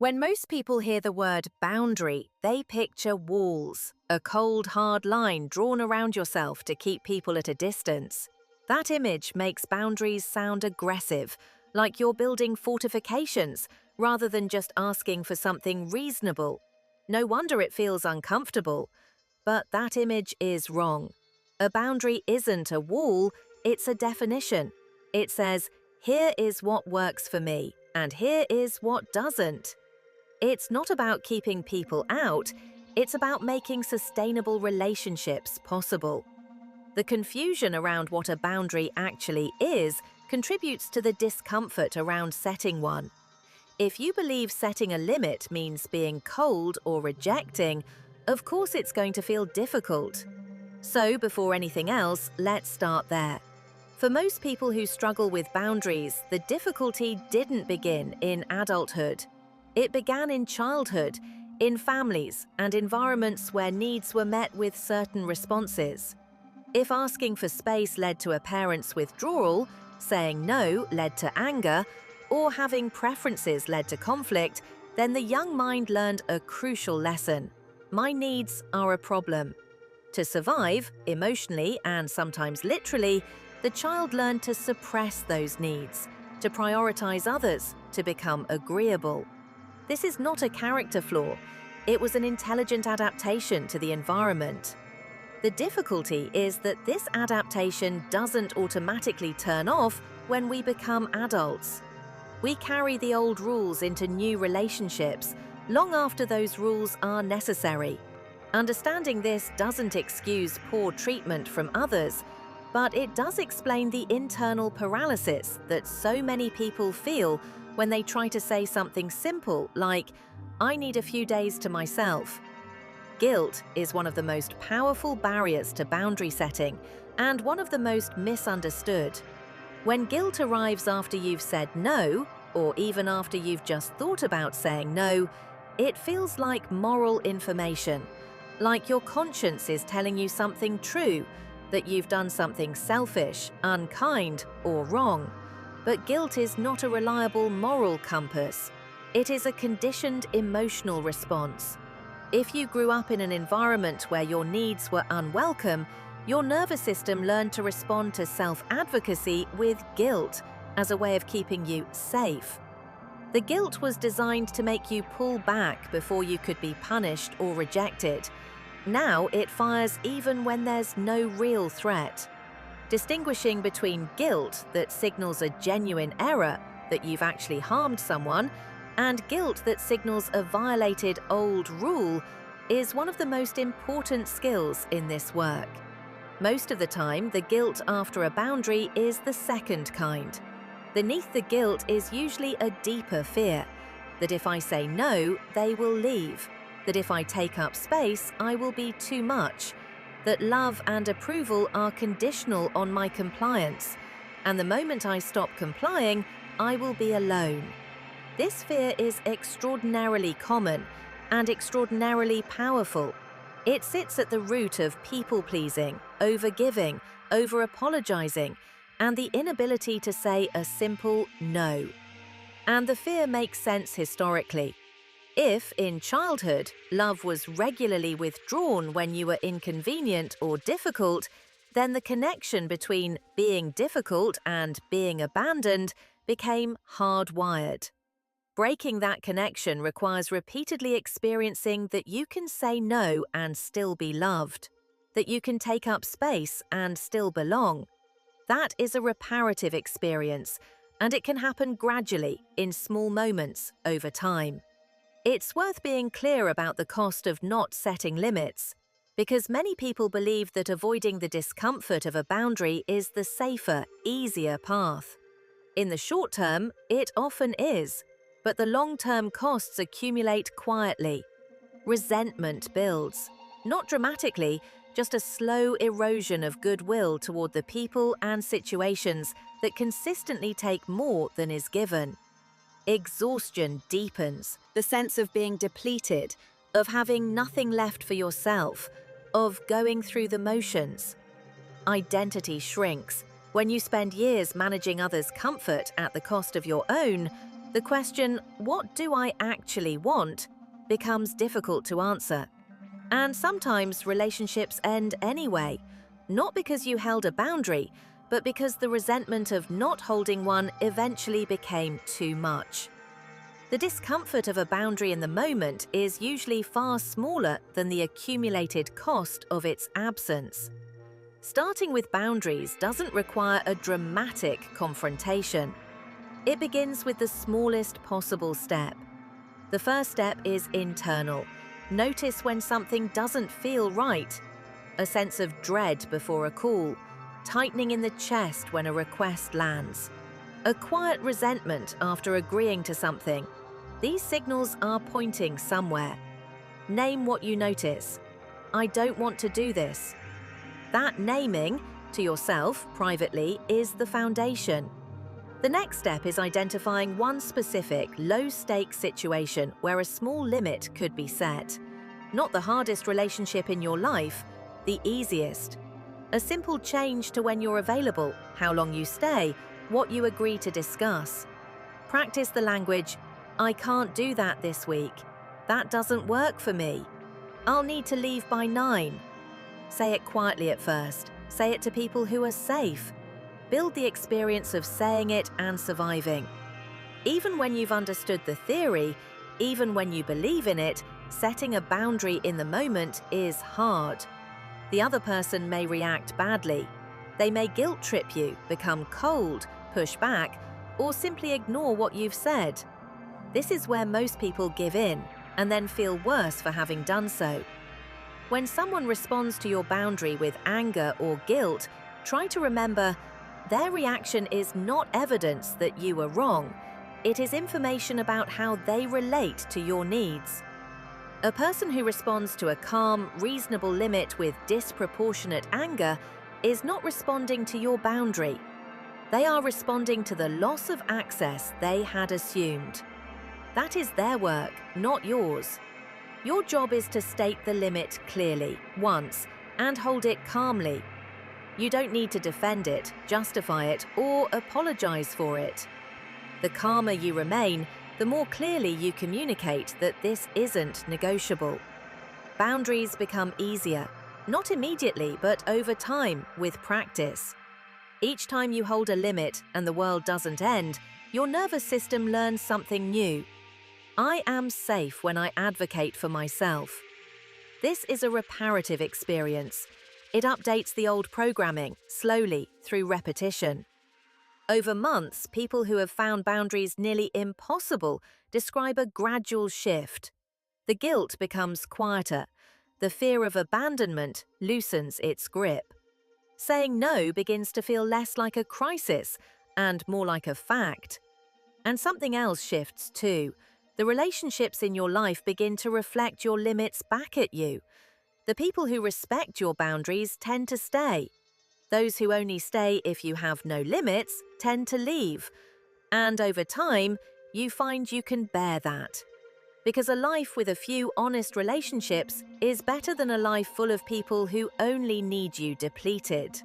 When most people hear the word boundary, they picture walls, a cold, hard line drawn around yourself to keep people at a distance. That image makes boundaries sound aggressive, like you're building fortifications rather than just asking for something reasonable. No wonder it feels uncomfortable. But that image is wrong. A boundary isn't a wall, it's a definition. It says, here is what works for me, and here is what doesn't. It's not about keeping people out, it's about making sustainable relationships possible. The confusion around what a boundary actually is contributes to the discomfort around setting one. If you believe setting a limit means being cold or rejecting, of course it's going to feel difficult. So, before anything else, let's start there. For most people who struggle with boundaries, the difficulty didn't begin in adulthood. It began in childhood, in families and environments where needs were met with certain responses. If asking for space led to a parent's withdrawal, saying no led to anger, or having preferences led to conflict, then the young mind learned a crucial lesson. My needs are a problem. To survive, emotionally and sometimes literally, the child learned to suppress those needs, to prioritize others, to become agreeable. This is not a character flaw. It was an intelligent adaptation to the environment. The difficulty is that this adaptation doesn't automatically turn off when we become adults. We carry the old rules into new relationships long after those rules are necessary. Understanding this doesn't excuse poor treatment from others, but it does explain the internal paralysis that so many people feel when they try to say something simple like, "I need a few days to myself." Guilt is one of the most powerful barriers to boundary setting and one of the most misunderstood. When guilt arrives after you've said no, or even after you've just thought about saying no, it feels like moral information, like your conscience is telling you something true, that you've done something selfish, unkind, or wrong. But guilt is not a reliable moral compass. It is a conditioned emotional response. If you grew up in an environment where your needs were unwelcome, your nervous system learned to respond to self-advocacy with guilt as a way of keeping you safe. The guilt was designed to make you pull back before you could be punished or rejected. Now it fires even when there's no real threat. Distinguishing between guilt that signals a genuine error, that you've actually harmed someone, and guilt that signals a violated old rule is one of the most important skills in this work. Most of the time, the guilt after a boundary is the second kind. Beneath the guilt is usually a deeper fear, that if I say no, they will leave, that if I take up space, I will be too much, that love and approval are conditional on my compliance, and the moment I stop complying, I will be alone. This fear is extraordinarily common and extraordinarily powerful. It sits at the root of people-pleasing, over-giving, over-apologizing, and the inability to say a simple no. And the fear makes sense historically. If, in childhood, love was regularly withdrawn when you were inconvenient or difficult, then the connection between being difficult and being abandoned became hardwired. Breaking that connection requires repeatedly experiencing that you can say no and still be loved, that you can take up space and still belong. That is a reparative experience, and it can happen gradually, in small moments, over time. It's worth being clear about the cost of not setting limits, because many people believe that avoiding the discomfort of a boundary is the safer, easier path. In the short term, it often is, but the long-term costs accumulate quietly. Resentment builds, not dramatically, just a slow erosion of goodwill toward the people and situations that consistently take more than is given. Exhaustion deepens, the sense of being depleted, of having nothing left for yourself, of going through the motions. Identity shrinks. When you spend years managing others' comfort at the cost of your own, The question, what do I actually want, becomes difficult to answer. And sometimes relationships end anyway, not because you held a boundary, but because the resentment of not holding one eventually became too much. The discomfort of a boundary in the moment is usually far smaller than the accumulated cost of its absence. Starting with boundaries doesn't require a dramatic confrontation. It begins with the smallest possible step. The first step is internal. Notice when something doesn't feel right. A sense of dread before a call, tightening in the chest when a request lands, a quiet resentment after agreeing to something. These signals are pointing somewhere. Name what you notice. I don't want to do this. That naming, to yourself, privately, is the foundation. The next step is identifying one specific, low-stakes situation where a small limit could be set. Not the hardest relationship in your life, the easiest. A simple change to when you're available, how long you stay, what you agree to discuss. Practice the language, I can't do that this week. That doesn't work for me. I'll need to leave by 9. Say it quietly at first. Say it to people who are safe. Build the experience of saying it and surviving. Even when you've understood the theory, even when you believe in it, setting a boundary in the moment is hard. The other person may react badly. They may guilt trip you, become cold, push back, or simply ignore what you've said. This is where most people give in and then feel worse for having done so. When someone responds to your boundary with anger or guilt, try to remember their reaction is not evidence that you were wrong. It is information about how they relate to your needs. A person who responds to a calm, reasonable limit with disproportionate anger is not responding to your boundary. They are responding to the loss of access they had assumed. That is their work, not yours. Your job is to state the limit clearly, once, and hold it calmly. You don't need to defend it, justify it, or apologize for it. The calmer you remain, the more clearly you communicate that this isn't negotiable. Boundaries become easier, not immediately, but over time, with practice. Each time you hold a limit and the world doesn't end, your nervous system learns something new. I am safe when I advocate for myself. This is a reparative experience. It updates the old programming, slowly, through repetition. Over months, people who have found boundaries nearly impossible describe a gradual shift. The guilt becomes quieter. The fear of abandonment loosens its grip. Saying no begins to feel less like a crisis and more like a fact. And something else shifts too. The relationships in your life begin to reflect your limits back at you. The people who respect your boundaries tend to stay. Those who only stay if you have no limits tend to leave. And over time, you find you can bear that. Because a life with a few honest relationships is better than a life full of people who only need you depleted.